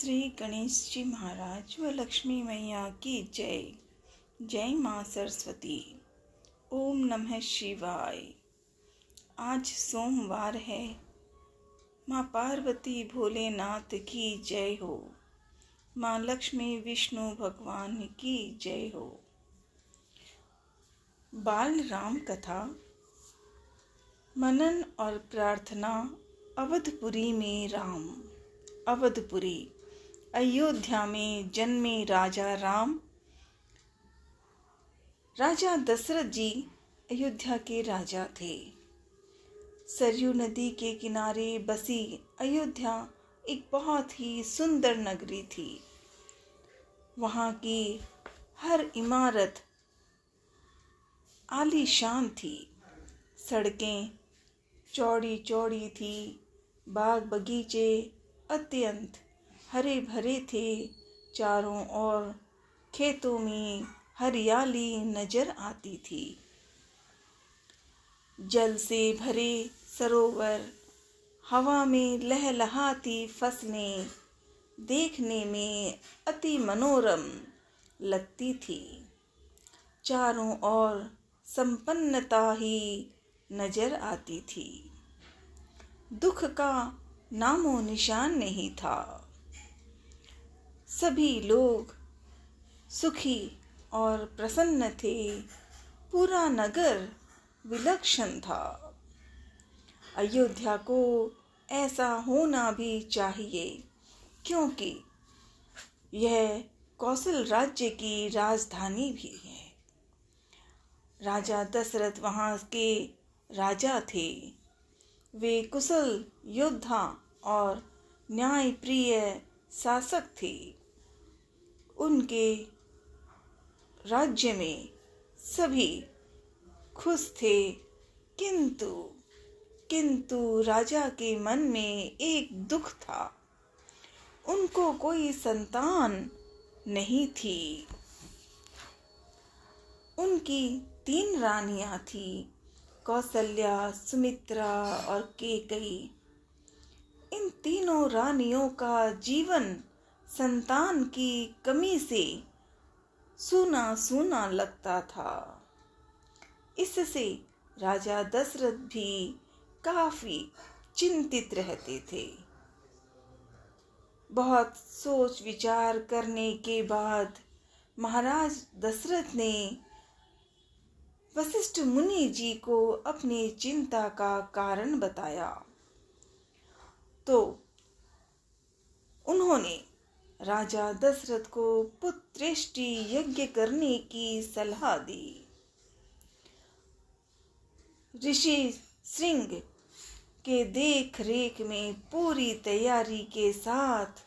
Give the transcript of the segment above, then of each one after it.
श्री गणेश जी महाराज व लक्ष्मी मैया की जय। जय माँ सरस्वती। ओम नमः शिवाय। आज सोमवार है। माँ पार्वती भोलेनाथ की जय हो। माँ लक्ष्मी विष्णु भगवान की जय हो। बाल राम कथा मनन और प्रार्थना। अवधपुरी में राम। अवधपुरी अयोध्या में जन्मे राजा राम। राजा दशरथ जी अयोध्या के राजा थे। सरयू नदी के किनारे बसी अयोध्या एक बहुत ही सुंदर नगरी थी। वहाँ की हर इमारत आलीशान थी। सड़कें चौड़ी चौड़ी थी। बाग बगीचे अत्यंत हरे भरे थे। चारों ओर खेतों में हरियाली नजर आती थी। जल से भरे सरोवर, हवा में लहलहाती फसलें देखने में अति मनोरम लगती थी। चारों ओर संपन्नता ही नजर आती थी। दुख का नामो निशान नहीं था। सभी लोग सुखी और प्रसन्न थे। पूरा नगर विलक्षण था। अयोध्या को ऐसा होना भी चाहिए, क्योंकि यह कौशल राज्य की राजधानी भी है। राजा दशरथ वहाँ के राजा थे। वे कुशल योद्धा और न्यायप्रिय शासक थे। उनके राज्य में सभी खुश थे, किंतु राजा के मन में एक दुख था। उनको कोई संतान नहीं थी। उनकी 3 रानियां थी, कौसल्या, सुमित्रा और कैकेयी। इन तीनों रानियों का जीवन संतान की कमी से सूना सूना लगता था। इससे राजा दशरथ भी काफी चिंतित रहते थे। बहुत सोच विचार करने के बाद महाराज दशरथ ने वशिष्ठ मुनि जी को अपनी चिंता का कारण बताया। तो उन्होंने राजा दशरथ को पुत्रेष्टि यज्ञ करने की सलाह दी। ऋषि श्रृंग के देख रेख में पूरी तैयारी के साथ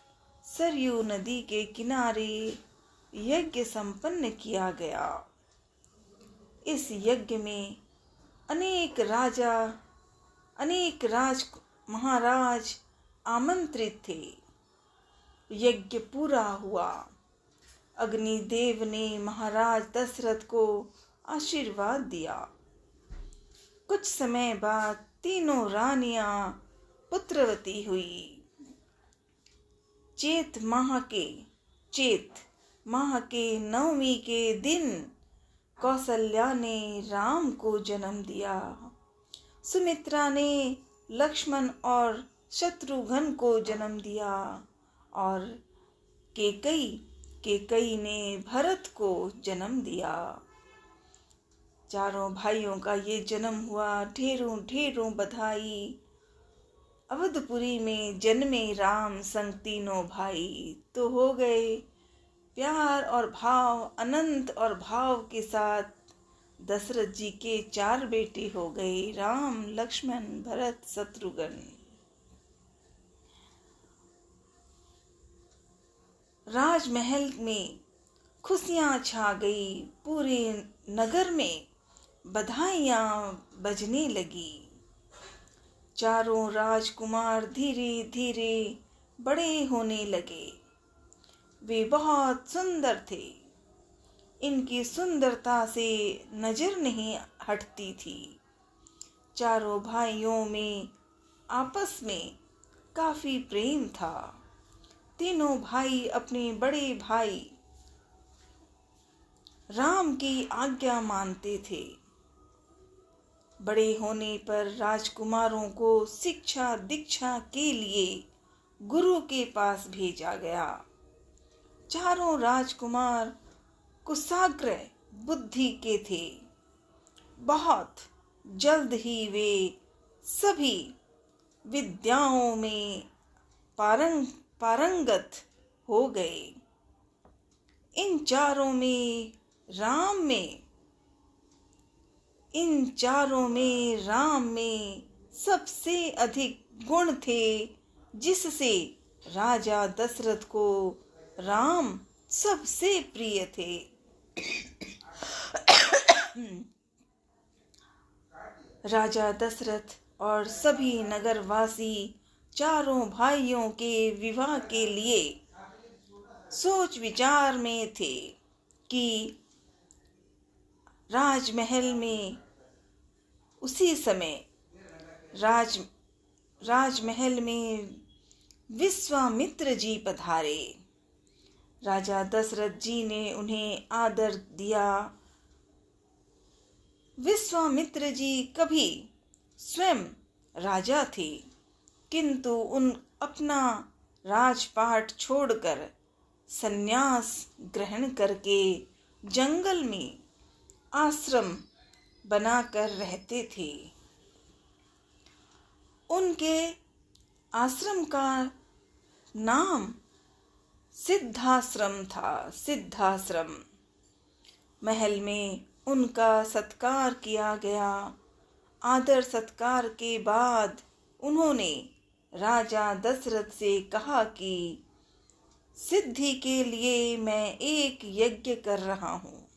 सरयू नदी के किनारे यज्ञ संपन्न किया गया। इस यज्ञ में अनेक राज महाराज आमंत्रित थे। यज्ञ पूरा हुआ। अग्निदेव ने महाराज दशरथ को आशीर्वाद दिया। कुछ समय बाद तीनों रानियां पुत्रवती हुई। चैत माह के 9वीं के दिन कौसल्या ने राम को जन्म दिया। सुमित्रा ने लक्ष्मण और शत्रुघ्न को जन्म दिया और कैकेयी ने भरत को जन्म दिया। चारों भाइयों का ये जन्म हुआ। ढेरों ढेरों बधाई। अवधपुरी में जन्मे राम संग तीनों भाई तो हो गए। प्यार और भाव, अनंत और भाव के साथ दशरथ जी के 4 बेटे हो गए, राम, लक्ष्मण, भरत, शत्रुघ्न। राजमहल में खुशियां छा गई। पूरे नगर में बधाइयां बजने लगी। चारों राजकुमार धीरे धीरे बड़े होने लगे। वे बहुत सुंदर थे। इनकी सुंदरता से नजर नहीं हटती थी। चारों भाइयों में आपस में काफी प्रेम था। तीनों भाई अपने बड़े भाई राम की आज्ञा मानते थे। बड़े होने पर राजकुमारों को शिक्षा दीक्षा के लिए गुरु के पास भेजा गया। चारों राजकुमार कुशाग्र बुद्धि के थे। बहुत जल्द ही वे सभी विद्याओं में पारंगत हो गए। इन चारों में राम में सबसे अधिक गुण थे, जिससे राजा दशरथ को राम सबसे प्रिय थे। राजा दशरथ और सभी नगरवासी चारों भाइयों के विवाह के लिए सोच विचार में थे कि राजमहल में उसी समय राजमहल में विश्वामित्र जी पधारे। राजा दशरथ जी ने उन्हें आदर दिया। विश्वामित्र जी कभी स्वयं राजा थे, किंतु उन अपना राजपाट छोड़कर संन्यास ग्रहण करके जंगल में आश्रम बनाकर रहते थे। उनके आश्रम का नाम सिद्धाश्रम था। सिद्धाश्रम महल में उनका सत्कार किया गया। आदर सत्कार के बाद उन्होंने राजा दशरथ से कहा कि सिद्धि के लिए मैं एक यज्ञ कर रहा हूँ।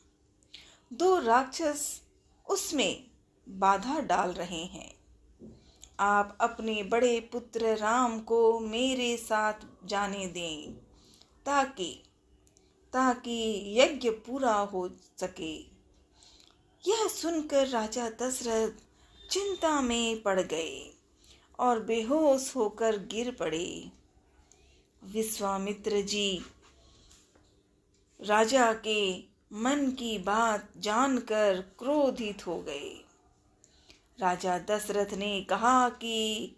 2 राक्षस उसमें बाधा डाल रहे हैं। आप अपने बड़े पुत्र राम को मेरे साथ जाने दें, ताकि यज्ञ पूरा हो सके। यह सुनकर राजा दशरथ चिंता में पड़ गए और बेहोश होकर गिर पड़े। विश्वामित्र जी राजा के मन की बात जानकर क्रोधित हो गए। राजा दशरथ ने कहा कि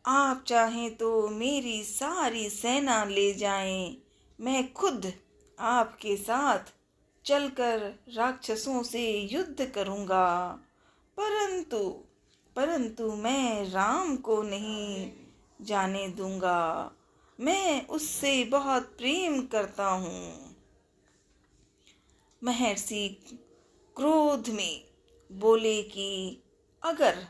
आप चाहें तो मेरी सारी सेना ले जाएं, मैं खुद आपके साथ चलकर राक्षसों से युद्ध करूंगा, परंतु मैं राम को नहीं जाने दूंगा। मैं उससे बहुत प्रेम करता हूँ। महर्षि क्रोध में बोले कि अगर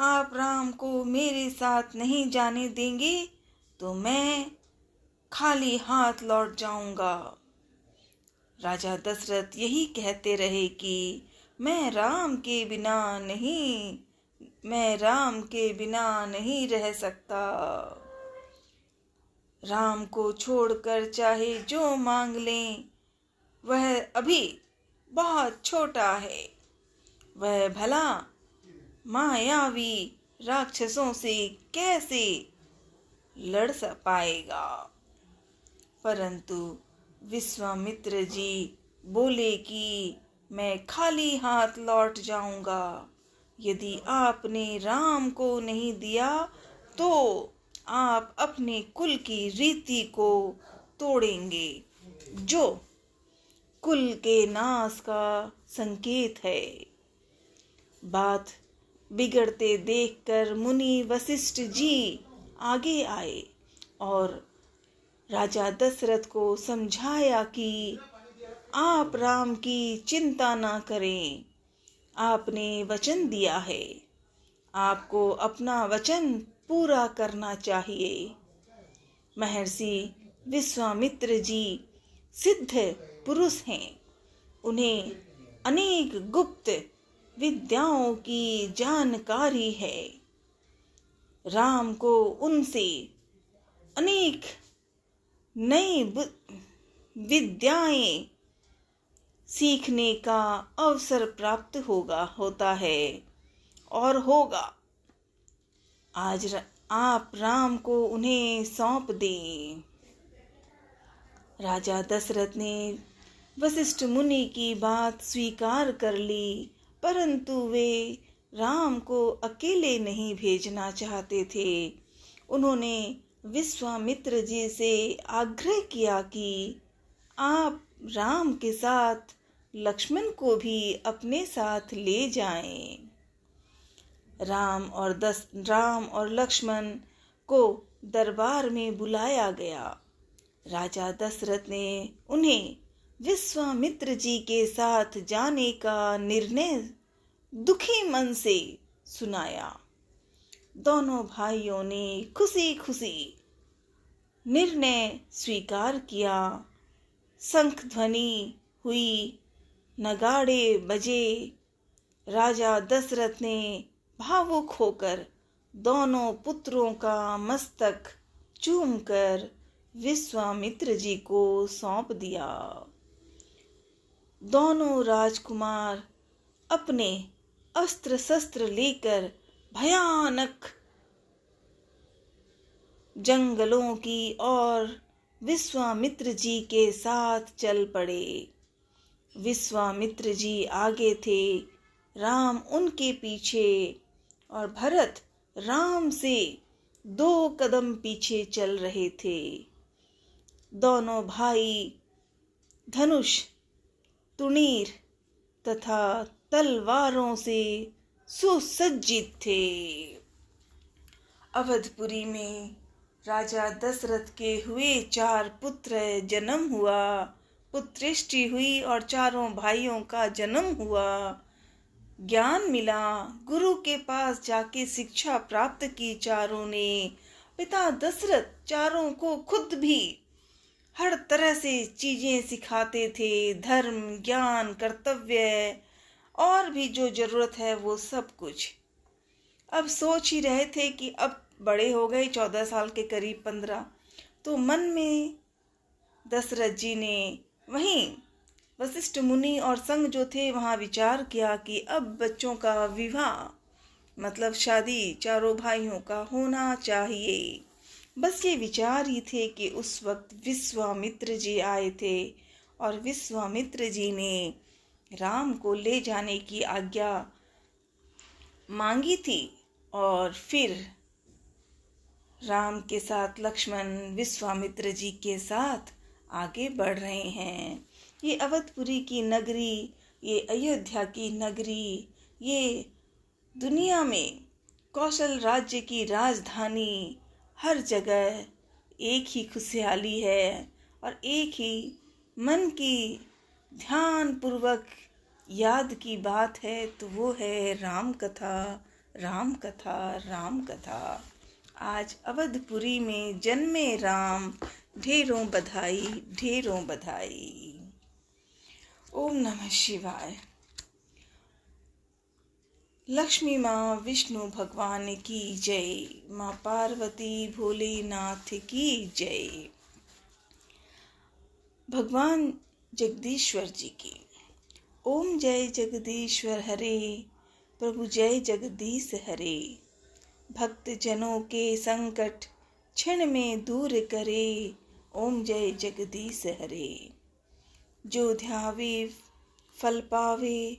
आप राम को मेरे साथ नहीं जाने देंगे तो मैं खाली हाथ लौट जाऊंगा। राजा दशरथ यही कहते रहे कि मैं राम के बिना नहीं रह सकता। राम को छोड़कर चाहे जो मांग लें, वह अभी बहुत छोटा है। वह भला मायावी राक्षसों से कैसे लड़ पाएगा। परंतु विश्वामित्र जी बोले कि मैं खाली हाथ लौट जाऊंगा। यदि आपने राम को नहीं दिया तो आप अपने कुल की रीति को तोड़ेंगे, जो कुल के नाश का संकेत है। बात बिगड़ते देखकर मुनि वशिष्ठ जी आगे आए और राजा दशरथ को समझाया कि आप राम की चिंता ना करें। आपने वचन दिया है, आपको अपना वचन पूरा करना चाहिए। महर्षि विश्वामित्र जी सिद्ध पुरुष हैं। उन्हें अनेक गुप्त विद्याओं की जानकारी है। राम को उनसे अनेक नई विद्याएं सीखने का अवसर प्राप्त होता है और होगा। आप राम को उन्हें सौंप दें। राजा दशरथ ने वशिष्ठ मुनि की बात स्वीकार कर ली, परंतु वे राम को अकेले नहीं भेजना चाहते थे। उन्होंने विश्वामित्र जी से आग्रह किया कि आप राम के साथ लक्ष्मण को भी अपने साथ ले जाएं। राम और लक्ष्मण को दरबार में बुलाया गया। राजा दशरथ ने उन्हें विश्वामित्र जी के साथ जाने का निर्णय दुखी मन से सुनाया। दोनों भाइयों ने खुशी खुशी निर्णय स्वीकार किया। शंख ध्वनि हुई, नगाड़े बजे। राजा दशरथ ने भावुक होकर दोनों पुत्रों का मस्तक चूमकर विश्वामित्र जी को सौंप दिया। दोनों राजकुमार अपने अस्त्र शस्त्र लेकर भयानक जंगलों की ओर विश्वामित्र जी के साथ चल पड़े। विश्वामित्र जी आगे थे, राम उनके पीछे और भरत राम से 2 कदम पीछे चल रहे थे। दोनों भाई धनुष, तुनीर तथा तलवारों से सुसज्जित थे। अवधपुरी में राजा दशरथ के हुए 4 पुत्र जन्म हुआ, पुत्रेष्टि हुई और चारों भाइयों का जन्म हुआ। ज्ञान मिला, गुरु के पास जाके शिक्षा प्राप्त की चारों ने। पिता दशरथ चारों को खुद भी हर तरह से चीजें सिखाते थे, धर्म, ज्ञान, कर्तव्य और भी जो जरूरत है वो सब कुछ। अब सोच ही रहे थे कि अब बड़े हो गए, 14 साल के करीब 15, तो मन में दशरथ जी ने वहीं वशिष्ठ मुनि और संग जो थे वहां विचार किया कि अब बच्चों का विवाह मतलब शादी चारों भाइयों का होना चाहिए। बस ये विचार ही थे कि उस वक्त विश्वामित्र जी आए थे और विश्वामित्र जी ने राम को ले जाने की आज्ञा मांगी थी। और फिर राम के साथ लक्ष्मण विश्वामित्र जी के साथ आगे बढ़ रहे हैं। ये अवधपुरी की नगरी, ये अयोध्या की नगरी, ये दुनिया में कौशल राज्य की राजधानी, हर जगह एक ही खुशहाली है और एक ही मन की ध्यान पूर्वक याद की बात है, तो वो है राम कथा, राम कथा, राम कथा। आज अवधपुरी में जन्मे राम, ढेरों बधाई, ढेरों बधाई। ओम नमः शिवाय। लक्ष्मी माँ विष्णु भगवान की जय, माँ पार्वती भोलेनाथ की जय, भगवान जगदीश्वर जी की। ओम जय जगदीश्वर हरे, प्रभु जय जगदीश हरे। भक्त जनों के संकट क्षण में दूर करे, ओम जय जगदीश हरे। जो ध्यावे फल पावे,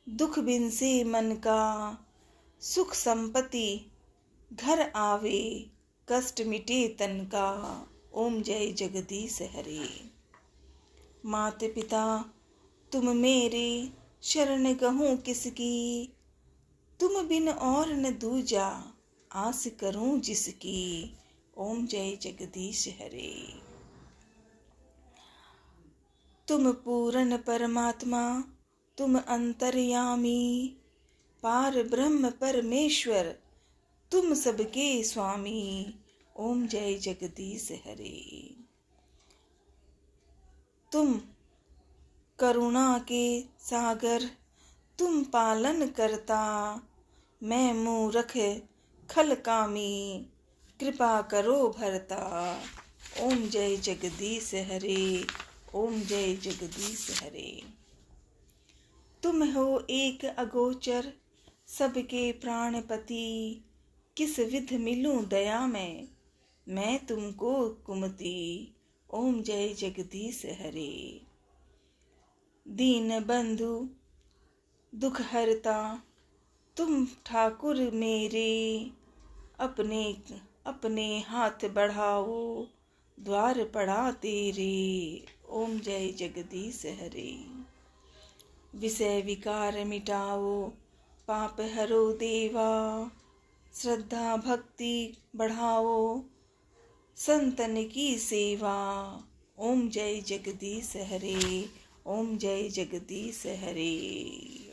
दुख बिन से मन का, सुख संपत्ति घर आवे, कष्ट मिटे तन का, ओम जय जगदीश हरे। मात पिता तुम मेरे, शरण गहूँ किसकी, तुम बिन और न दूजा, आस करूं जिसकी, ओम जय जगदीश हरे। तुम पूर्ण परमात्मा, तुम अंतर्यामी, पार ब्रह्म परमेश्वर, तुम सबके स्वामी, ओम जय जगदीश हरे। तुम करुणा के सागर, तुम पालन करता, मैं मूर्ख खल कामी, कृपा करो भरता, ओम जय जगदीश हरे, ओम जय जगदीश हरे। तुम हो एक अगोचर, सबके प्राणपति, किस विध मिलूं दया में, मैं तुमको कुमति। ओम जय जगदीश हरे। दीन बंधु दुख हरता, तुम ठाकुर मेरे, अपने अपने हाथ बढ़ाओ, द्वार पड़ा तेरे। ओम जय जगदीश हरे। विषय विकार मिटाओ, पाप हरो देवा, श्रद्धा भक्ति बढ़ाओ, संतन की सेवा। ओम जय जगदीश हरे। ओम जय जगदीश हरे।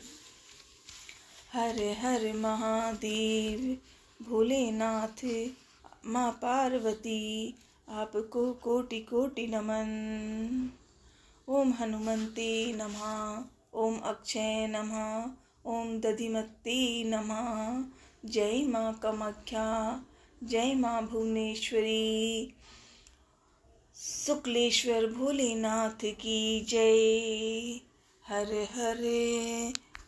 हर हर महादेव भोलेनाथ, माँ पार्वती आपको कोटि कोटि नमन। ओम हनुमते नमः, ओम अक्षय नमः, ओम दधिमते नमः। जय माँ कामाख्या, जय माँ भुवनेश्वरी, शुक्लेश्वर भोलेनाथ की जय। हर हर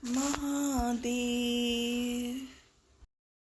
महादेव।